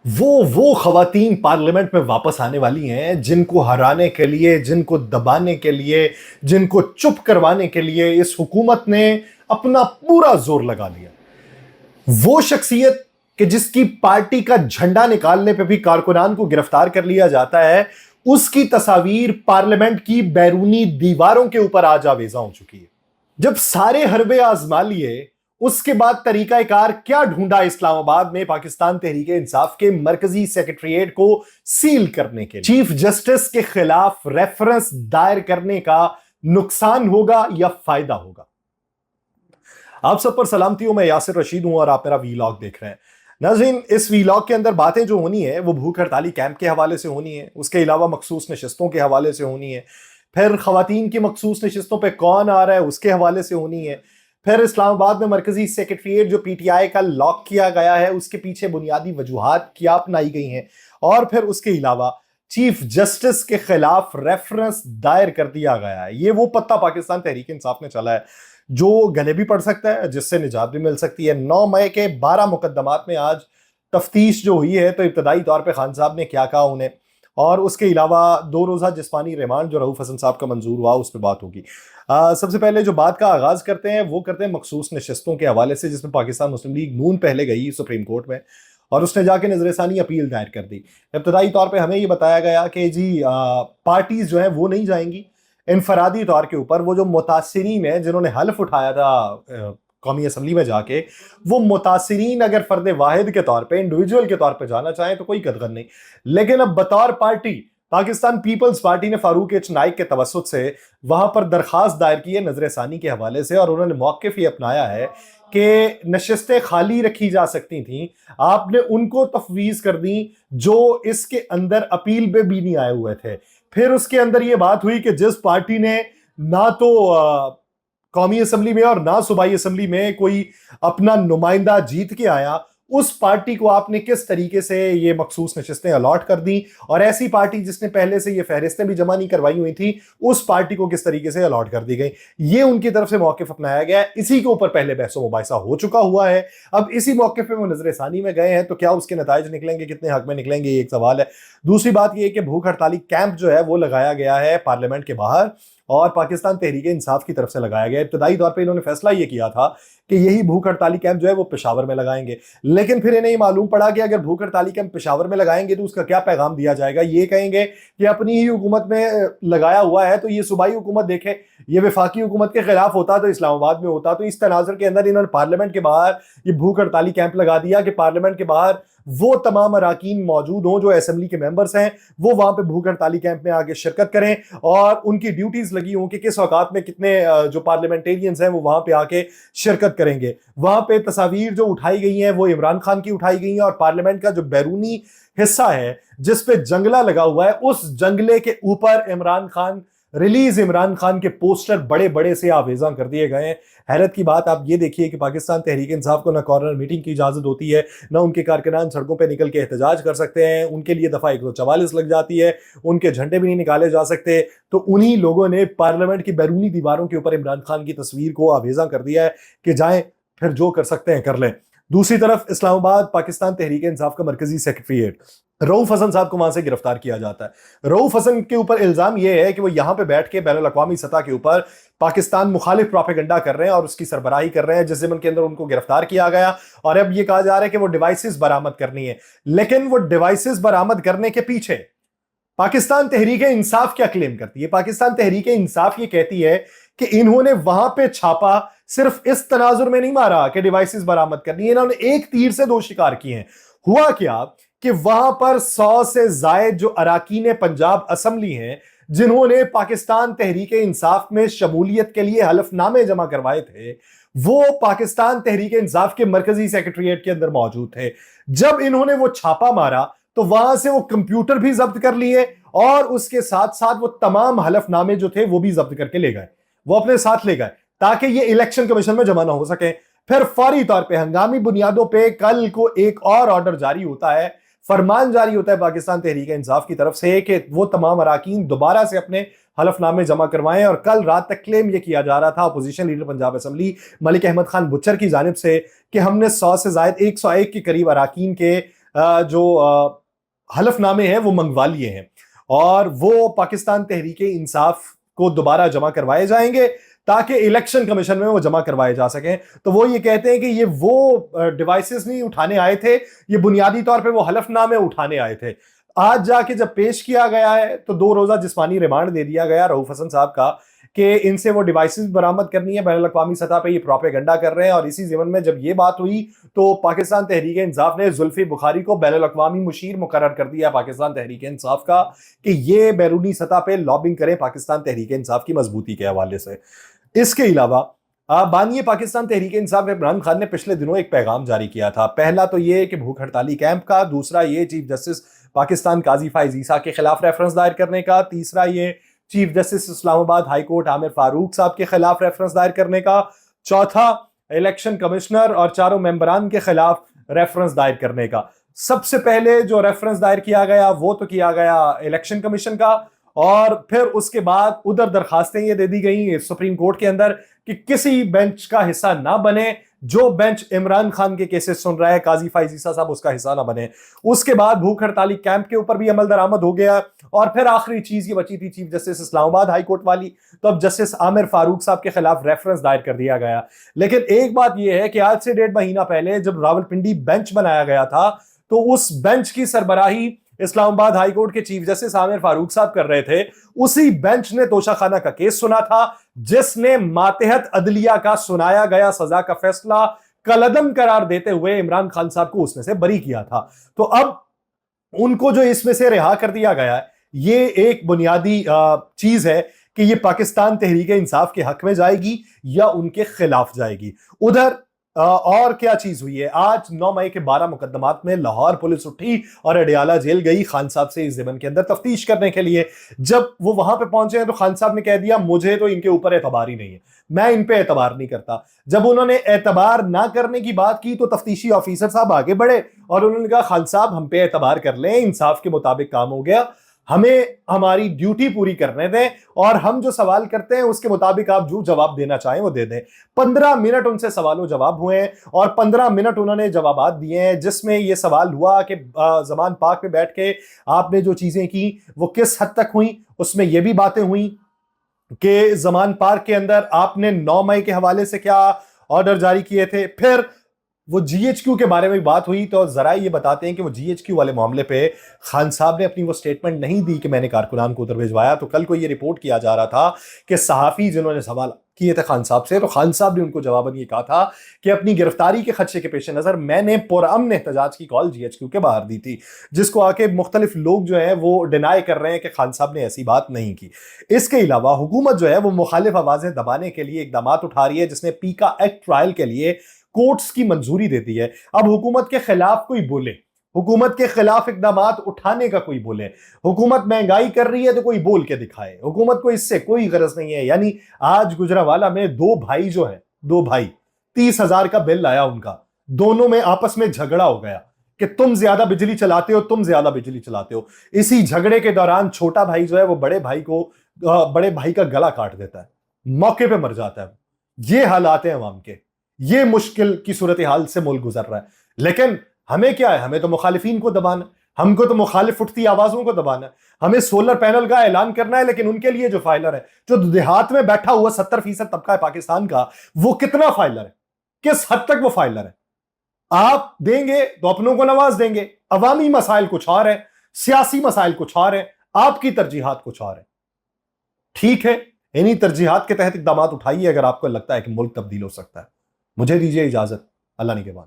वो खवातीन पार्लियामेंट में वापस आने वाली हैं जिनको हराने के लिए, जिनको दबाने के लिए, जिनको चुप करवाने के लिए इस हुकूमत ने अपना पूरा जोर लगा लिया। वो शख्सियत कि जिसकी पार्टी का झंडा निकालने पे भी कारकुनान को गिरफ्तार कर लिया जाता है, उसकी तस्वीर पार्लियामेंट की बैरूनी दीवारों के ऊपर आज आवेजा हो चुकी है। जब सारे हरबे आजमा लिए, उसके बाद तरीकाकार क्या ढूंढा इस्लामाबाद ने पाकिस्तान तहरीके इंसाफ के मरकजी सेक्रेटरीट को सील करने के लिए। चीफ जस्टिस के खिलाफ रेफरेंस दायर करने का नुकसान होगा या फायदा होगा? आप सब पर सलामती हूं, मैं यासिर रशीद हूं और आप मेरा वीलॉग देख रहे हैं। नाज़रीन, इस वीलॉग के अंदर बातें जो होनी है वो भूख हड़ताली कैंप के हवाले से होनी है, उसके अलावा मखसूस नशिस्तों के हवाले से होनी है, फिर खवातीन की मखसूस नशिस्तों पे कौन आ रहा है उसके हवाले से होनी है, फिर इस्लामाबाद में मरकजी सेक्रेटरीट जो पीटीआई का लॉक किया गया है उसके पीछे बुनियादी वजूहात क्या अपनाई गई हैं, और फिर उसके अलावा चीफ जस्टिस के खिलाफ रेफरेंस दायर कर दिया गया है। ये वो पत्ता पाकिस्तान तहरीक इंसाफ ने चला है जो गले भी पड़ सकता है, जिससे निजात भी मिल सकती है। 9 मई के 12 मुकदमात में आज तफ्तीश जो हुई है, तो इब्तदाई तौर पे खान साहब ने क्या कहा उन्हें, और उसके अलावा 2 रोज़ा जिस्मानी रिमांड जो रऊफ हसन साहब का मंजूर हुआ उस पर बात होगी। सबसे पहले जो बात का आगाज करते हैं वो करते हैं मखसूस नशिस्तों के हवाले से, जिसमें पाकिस्तान मुस्लिम लीग नून पहले गई सुप्रीम कोर्ट में और उसने जाके नजरसानी अपील दायर कर दी। इब्तदाई तौर पे हमें ये बताया गया कि जी पार्टीज जो हैं वो नहीं जाएंगी, इनफरादी तौर के ऊपर वो जो मुतासिरीन है जिन्होंने हल्फ उठाया था कौमी असम्बली में जाके, वो मुतासिरीन अगर फर्द वाहिद के तौर पे, इंडिविजुअल के तौर पे जाना चाहें तो कोई कदगन नहीं, लेकिन अब बतौर पार्टी पाकिस्तान पीपल्स पार्टी ने फारूक एच नाइक के तवसुत से वहां पर दरखास्त दायर की है नजरसानी के हवाले से, और उन्होंने मौक़िफ़ ये अपनाया है कि नशिस्तें खाली रखी जा सकती थी, आपने उनको तफवीज़ कर दी जो इसके अंदर अपील पे भी नहीं आए हुए थे। फिर उसके अंदर ये बात हुई कि जिस पार्टी ने ना तो कौमी असम्बली में और ना सूबाई असम्बली में कोई अपना नुमाइंदा जीत के आया, उस पार्टी को आपने किस तरीके से ये मखसूस नशिस्तें अलॉट कर दी, और ऐसी पार्टी जिसने पहले से ये फहरिस्तें भी जमा नहीं करवाई हुई थी उस पार्टी को किस तरीके से अलॉट कर दी गई। ये उनकी तरफ से मौक़िफ़ अपनाया गया है। इसी के ऊपर पहले बहस मुबाहिसा हो चुका हुआ है। अब इसी मौक़िफ़ पे वो नजरसानी में गए हैं, तो क्या उसके नताइज निकलेंगे, कितने हक में निकलेंगे, ये एक सवाल है। दूसरी बात यह है कि भूख हड़ताली कैंप जो है वो लगाया गया है पार्लियामेंट के बाहर और पाकिस्तान तहरीक इंसाफ की तरफ से लगाया गया। इब्तदाई तौर पे इन्होंने फैसला ये किया था कि यही भूख हड़ताली कैंप जो है वो पेशावर में लगाएंगे, लेकिन फिर इन्हें मालूम पड़ा कि अगर भूख हड़ताली कैंप पेशावर में लगाएंगे तो उसका क्या पैगाम दिया जाएगा। ये कहेंगे कि अपनी ही हुकूमत में लगाया हुआ है तो ये सूबाई हुकूमत देखे, ये वफाकी हुकूमत के खिलाफ होता तो इस्लामाबाद में होता। तो इस तनाजुर के अंदर इन्होंने पार्लियामेंट के बाहर ये भूख हड़ताली कैंप लगा दिया कि पार्लियामेंट के बाहर वो तमाम अराकीन मौजूद हों जो असेंबली के मेंबर्स हैं, वो वहां पे भूख हड़ताली कैंप में आगे शिरकत करें और उनकी ड्यूटीज लगी हों कि किस औकात में कितने जो पार्लियामेंटेरियंस हैं वो वहां पे आके शिरकत करेंगे। वहां पे तस्वीर जो उठाई गई हैं वो इमरान खान की उठाई गई हैं, और पार्लियामेंट का जो बैरूनी हिस्सा है जिस पे जंगला लगा हुआ है, उस जंगले के ऊपर इमरान खान के पोस्टर बड़े बड़े से आवेजा कर दिए गए हैं। हैरत की बात आप ये देखिए कि पाकिस्तान तहरीक इंसाफ को ना कॉर्नर मीटिंग की इजाजत होती है, ना उनके कारकुनान सड़कों पे निकल के एहतजाज कर सकते हैं, उनके लिए दफा 144 लग जाती है, उनके झंडे भी नहीं निकाले जा सकते। तो उन्हीं लोगों ने पार्लियामेंट की बैरूनी दीवारों के ऊपर इमरान खान की तस्वीर को आवेजा कर दिया है कि जाएं फिर जो कर सकते हैं कर लें। दूसरी तरफ इस्लामाबाद पाकिस्तान तहरीक इंसाफ का मरकजी सेक्रेटरीट, रऊफ हसन साहब को वहां से गिरफ्तार किया जाता है। रऊफ हसन के ऊपर इल्जाम यह है कि वो यहां पे बैठ के बैनुल अक़वामी सतह के ऊपर पाकिस्तान मुखालिफ प्रोपेगेंडा कर रहे हैं और उसकी सरबराही कर रहे हैं, जिस ज़िम्न के अंदर उनको गिरफ्तार किया गया। और अब ये कहा जा रहा है कि वो डिवाइसेस बरामद करनी है, लेकिन वो डिवाइसेस बरामद करने के पीछे पाकिस्तान तहरीक इंसाफ क्या क्लेम करती है? पाकिस्तान तहरीक इंसाफ ये कहती है कि इन्होंने वहां पे छापा सिर्फ इस तनाजुर में नहीं मारा कि डिवाइसेस बरामद करनी है, इन्होंने एक तीर से 2 शिकार किए हैं। हुआ क्या कि वहां पर 100 से जायद जो अराकीन पंजाब असम्बली हैं जिन्होंने पाकिस्तान तहरीक इंसाफ में शमूलियत के लिए हलफनामे जमा करवाए थे, वो पाकिस्तान तहरीक इंसाफ के मरकजी सेक्रेटरीट के अंदर मौजूद थे। जब इन्होंने वो छापा मारा तो वहां से वो कंप्यूटर भी जब्त कर लिए और उसके साथ साथ वो तमाम हलफनामे जो थे वो भी जब्त करके ले गए, वो अपने साथ ले गए ताकि ये इलेक्शन कमीशन में जमा ना हो सके। फिर फौरी तौर पे हंगामी बुनियादों पे कल को एक और ऑर्डर जारी होता है, फरमान जारी होता है पाकिस्तान तहरीक इंसाफ की तरफ से कि वो तमाम अराकीन दोबारा से अपने हलफनामे जमा करवाएं। और कल रात तक क्लेम यह किया जा रहा था opposition leader Punjab assembly Malik Ahmad Khan Bhachar की जानिब से कि हमने 100 से जायद 101 के करीब अराकीन के جو حلف نامے ہیں وہ منگوا لیے ہیں اور وہ پاکستان تحریک انصاف کو دوبارہ جمع کروائے جائیں گے تاکہ الیکشن کمیشن میں وہ جمع کروائے جا سکیں. تو وہ یہ کہتے ہیں کہ یہ وہ ڈیوائسز نہیں اٹھانے آئے تھے, یہ بنیادی طور پہ وہ حلف نامے اٹھانے آئے تھے. آج جا کے جب پیش کیا گیا ہے تو 2 روزہ جسمانی ریمانڈ دے دیا گیا رؤوف حسن صاحب کا کہ ان سے وہ ڈیوائسز برآمد کرنی ہے. بین الاقوامی سطح پہ یہ پروپیگنڈا کر رہے ہیں, اور اسی ضمن میں جب یہ بات ہوئی تو پاکستان تحریک انصاف نے زلفی بخاری کو بین الاقوامی مشیر مقرر کر دیا پاکستان تحریک انصاف کا کہ یہ بیرونی سطح پہ لابنگ کریں پاکستان تحریک انصاف کی مضبوطی کے حوالے سے. اس کے علاوہ بانی پاکستان تحریک انصاف عمران خان نے پچھلے دنوں ایک پیغام جاری کیا تھا. پہلا تو یہ کہ بھوک ہڑتالی کیمپ کا, دوسرا یہ چیف جسٹس پاکستان قاضی فائز عیسیٰ کے خلاف ریفرنس دائر کرنے کا, تیسرا یہ چیف جسٹس اسلام آباد ہائی کورٹ عامر فاروق صاحب کے خلاف ریفرنس دائر کرنے کا, چوتھا الیکشن کمشنر اور 4 ممبران کے خلاف ریفرنس دائر کرنے کا. سب سے پہلے جو ریفرنس دائر کیا گیا وہ تو کیا گیا الیکشن کمیشن کا, اور پھر اس کے بعد ادھر درخواستیں یہ دے دی گئیں سپریم کورٹ کے اندر کہ کسی بینچ کا حصہ نہ بنے, جو بینچ عمران خان کے کیسز سن رہا ہے قاضی فائز عیسیٰ صاحب اس کا حصہ نہ بنے. اس کے بعد بھوک ہڑتالی کیمپ کے اوپر بھی عمل درآمد ہو گیا, اور پھر آخری چیز یہ بچی تھی چیف جسٹس اسلام آباد ہائی کورٹ والی, تو اب جسٹس عامر فاروق صاحب کے خلاف ریفرنس دائر کر دیا گیا. لیکن ایک بات یہ ہے کہ آج سے 1.5 مہینہ پہلے جب راولپنڈی بینچ بنایا گیا تھا تو اس بینچ کی سربراہی اسلام آباد ہائی کورٹ کے چیف جسٹس عامر فاروق صاحب کر رہے تھے. اسی بینچ نے توشہ خانہ کا کیس سنا تھا جس نے ماتحت عدلیہ کا سنایا گیا سزا کا فیصلہ کالعدم قرار دیتے ہوئے عمران خان صاحب کو اس میں سے بری کیا تھا. تو اب ان کو جو اس میں سے رہا کر دیا گیا ہے, یہ ایک بنیادی چیز ہے کہ یہ پاکستان تحریک انصاف کے حق میں جائے گی یا ان کے خلاف جائے گی. ادھر اور کیا چیز ہوئی ہے, آج 9 مئی کے 12 مقدمات میں لاہور پولیس اٹھی اور اڈیالہ جیل گئی خان صاحب سے اس ضمن کے اندر تفتیش کرنے کے لیے. جب وہ وہاں پہ پہنچے ہیں تو خان صاحب نے کہہ دیا مجھے تو ان کے اوپر اعتبار ہی نہیں ہے, میں ان پہ اعتبار نہیں کرتا. جب انہوں نے اعتبار نہ کرنے کی بات کی تو تفتیشی آفیسر صاحب آگے بڑھے اور انہوں نے کہا خان صاحب ہم پہ اعتبار کر لیں, انصاف کے مطابق کام ہو گیا, ہمیں ہماری ڈیوٹی پوری کرنے دیں اور ہم جو سوال کرتے ہیں اس کے مطابق آپ جو جواب دینا چاہیں وہ دے دیں. 15 منٹ ان سے سوال و جواب ہوئے ہیں اور 15 منٹ انہوں نے جوابات دیے ہیں, جس میں یہ سوال ہوا کہ زمان پاک پہ بیٹھ کے آپ نے جو چیزیں کی وہ کس حد تک ہوئیں. اس میں یہ بھی باتیں ہوئیں کہ زمان پارک کے اندر آپ نے 9 مئی کے حوالے سے کیا آرڈر جاری کیے تھے. پھر وہ جی ایچ کیو کے بارے میں بات ہوئی تو ذرائع یہ بتاتے ہیں کہ وہ جی ایچ کیو والے معاملے پہ خان صاحب نے اپنی وہ سٹیٹمنٹ نہیں دی کہ میں نے کارکنان کو ادھر بھیجوایا. تو کل کو یہ رپورٹ کیا جا رہا تھا کہ صحافی جنہوں نے سوال کیے تھے خان صاحب سے, تو خان صاحب نے ان کو جواباً یہ کہا تھا کہ اپنی گرفتاری کے خدشے کے پیش نظر میں نے پرامن احتجاج کی کال جی ایچ کیو کے باہر دی تھی, جس کو آ کے مختلف لوگ جو ہیں وہ ڈینائی کر رہے ہیں کہ خان صاحب نے ایسی بات نہیں کی. اس کے علاوہ حکومت جو ہے وہ مخالف آوازیں دبانے کے لیے اقدامات اٹھا رہی ہے, جس نے پیکا ایکٹ ٹرائل کے لیے کورٹس کی منظوری دیتی ہے. اب حکومت کے خلاف کوئی بولے, حکومت کے خلاف اقدامات اٹھانے کا کوئی بولے, حکومت مہنگائی کر رہی ہے تو کوئی بول کے دکھائے, حکومت کو اس سے کوئی غرض نہیں ہے. یعنی آج گجرانوالہ میں 2 بھائی جو ہیں, 2 بھائی 30,000 کا بل آیا ان کا, دونوں میں آپس میں جھگڑا ہو گیا کہ تم زیادہ بجلی چلاتے ہو, تم زیادہ بجلی چلاتے ہو. اسی جھگڑے کے دوران چھوٹا بھائی جو ہے وہ بڑے بھائی کا گلا کاٹ دیتا ہے, موقع پہ مر جاتا ہے. یہ حالات ہیں عوام کے, یہ مشکل کی صورتحال سے ملک گزر رہا ہے. لیکن ہمیں کیا ہے, ہمیں تو مخالفین کو دبانا, ہم کو تو مخالف اٹھتی آوازوں کو دبانا, ہمیں سولر پینل کا اعلان کرنا ہے. لیکن ان کے لیے جو فائلر ہے, جو دیہات میں بیٹھا ہوا 70% طبقہ ہے پاکستان کا, وہ کتنا فائلر ہے, کس حد تک وہ فائلر ہے. آپ دیں گے تو اپنوں کو نواز دیں گے, عوامی مسائل کچھ اور ہیں, سیاسی مسائل کچھ اور ہیں, آپ کی ترجیحات کچھ اور ہیں. ٹھیک ہے, انہی ترجیحات کے تحت اقدامات اٹھائیے اگر آپ کو لگتا ہے کہ ملک تبدیل ہو سکتا ہے. مجھے دیجیے اجازت, اللہ نگہبان.